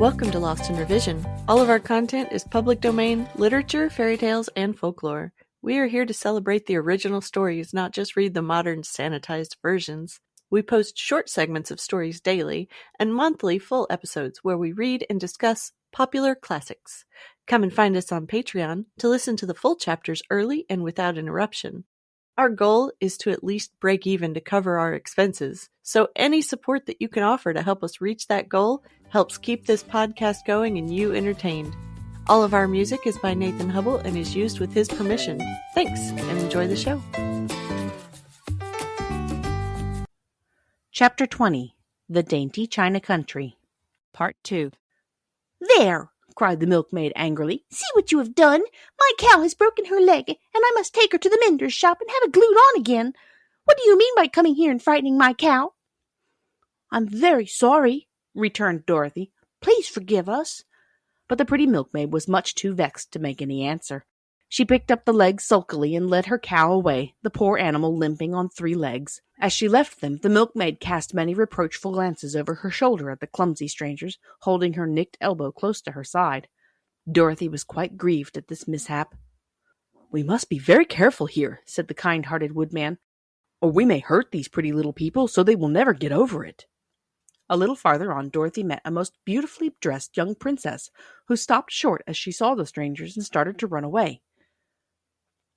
Welcome to Lost in Revision. All of our content is public domain, literature, fairy tales, and folklore. We are here to celebrate the original stories, not just read the modern sanitized versions. We post short segments of stories daily and monthly full episodes where we read and discuss popular classics. Come and find us on Patreon to listen to the full chapters early and without interruption. Our goal is to at least break even to cover our expenses, so any support that you can offer to help us reach that goal helps keep this podcast going and you entertained. All of our music is by Nathan Hubble and is used with his permission. Thanks, and enjoy the show. Chapter 20. The Dainty China Country. Part 2. There! Cried the milkmaid angrily. See what you have done! My cow has broken her leg, and I must take her to the mender's shop and have it glued on again. What do you mean by coming here and frightening my cow? I'm very sorry, returned Dorothy. Please forgive us. But the pretty milkmaid was much too vexed to make any answer. She picked up the leg sulkily and led her cow away, the poor animal limping on 3 legs. As she left them, the milkmaid cast many reproachful glances over her shoulder at the clumsy strangers, holding her nicked elbow close to her side. Dorothy was quite grieved at this mishap. "We must be very careful here," said the kind-hearted woodman, "or we may hurt these pretty little people so they will never get over it." A little farther on, Dorothy met a most beautifully dressed young princess, who stopped short as she saw the strangers and started to run away.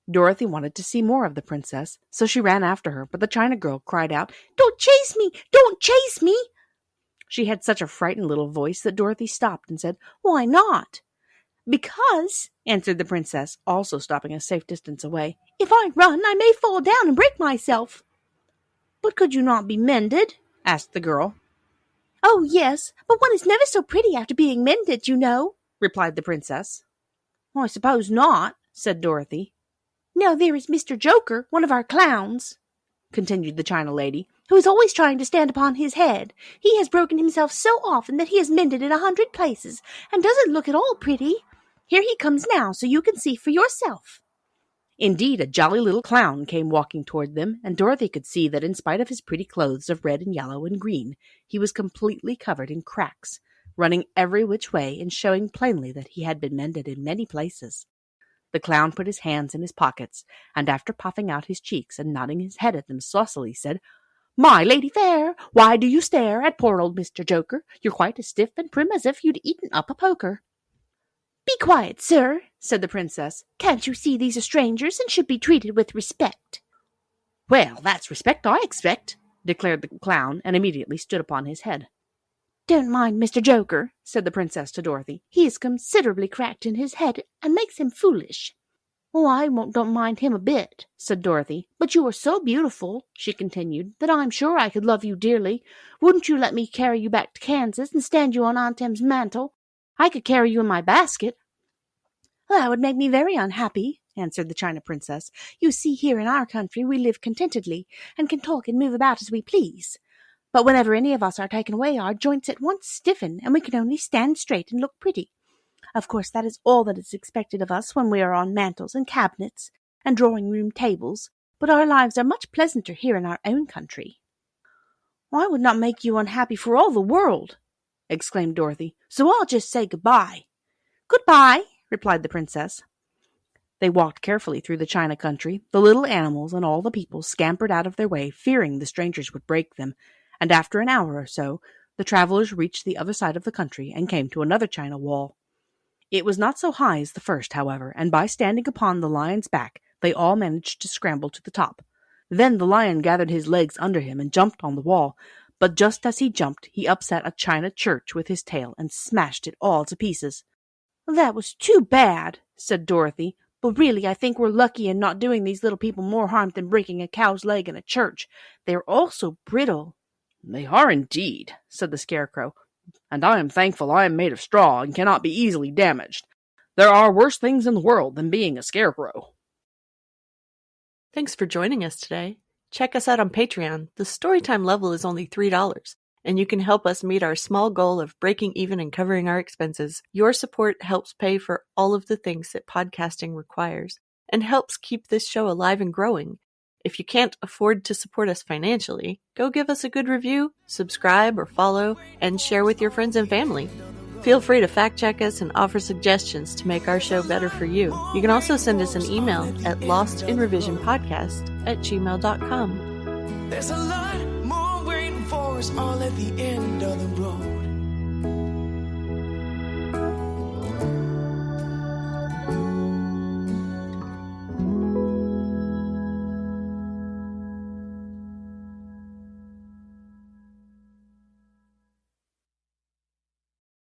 Dorothy wanted to see more of the princess, so she ran after her, but the China girl cried out, "Don't chase me! Don't chase me!" She had such a frightened little voice that Dorothy stopped and said, "Why not?" "Because," answered the princess, also stopping a safe distance away, "if I run, I may fall down and break myself." "But could you not be mended?" asked the girl. "Oh, yes, but one is never so pretty after being mended, you know," replied the princess. "I suppose not," said Dorothy. "Now there is Mr. Joker, one of our clowns," continued the China lady, "who is always trying to stand upon his head. He has broken himself so often that he is mended in 100 places, and doesn't look at all pretty. Here he comes now, so you can see for yourself." Indeed, a jolly little clown came walking toward them, and Dorothy could see that in spite of his pretty clothes of red and yellow and green, he was completely covered in cracks, running every which way and showing plainly that he had been mended in many places. The clown put his hands in his pockets, and after puffing out his cheeks and nodding his head at them saucily, said, "My lady fair, why do you stare at poor old Mr. Joker? You're quite as stiff and prim as if you'd eaten up a poker." "Be quiet, sir," said the princess. "Can't you see these are strangers and should be treated with respect?" "Well, that's respect I expect," declared the clown, and immediately stood upon his head. "Don't mind Mr. Joker," said the princess to Dorothy. "He is considerably cracked in his head and makes him foolish." "Oh, I don't mind him a bit," said Dorothy. "But you are so beautiful," she continued, "that I'm sure I could love you dearly. Wouldn't you let me carry you back to Kansas and stand you on Aunt Em's mantle? I could carry you in my basket." "That would make me very unhappy," answered the China princess. "You see, here in our country we live contentedly, and can talk and move about as we please. But whenever any of us are taken away, our joints at once stiffen, and we can only stand straight and look pretty. Of course, that is all that is expected of us when we are on mantels and cabinets and drawing-room tables, but our lives are much pleasanter here in our own country." "I would not make you unhappy for all the world," exclaimed Dorothy, "so I'll just say good-bye." "Good-bye," replied the princess. They walked carefully through the China country. The little animals and all the people scampered out of their way, fearing the strangers would break them, and after an hour or so, the travelers reached the other side of the country and came to another China wall. It was not so high as the first, however, and by standing upon the lion's back, they all managed to scramble to the top. Then the lion gathered his legs under him and jumped on the wall, but just as he jumped, he upset a china church with his tail and smashed it all to pieces. "That was too bad," said Dorothy, "but really I think we're lucky in not doing these little people more harm than breaking a cow's leg in a church. They are all so brittle." "They are indeed," said the Scarecrow, "and I am thankful I am made of straw and cannot be easily damaged. There are worse things in the world than being a scarecrow." Thanks for joining us today. Check us out on Patreon. The Storytime level is only $3, and you can help us meet our small goal of breaking even and covering our expenses. Your support helps pay for all of the things that podcasting requires, and helps keep this show alive and growing. If you can't afford to support us financially, go give us a good review, subscribe or follow, and share with your friends and family. Feel free to fact check us and offer suggestions to make our show better for you. You can also send us an email at lostinrevisionpodcast@gmail.com. There's a lot more waiting for us all at the end of the road.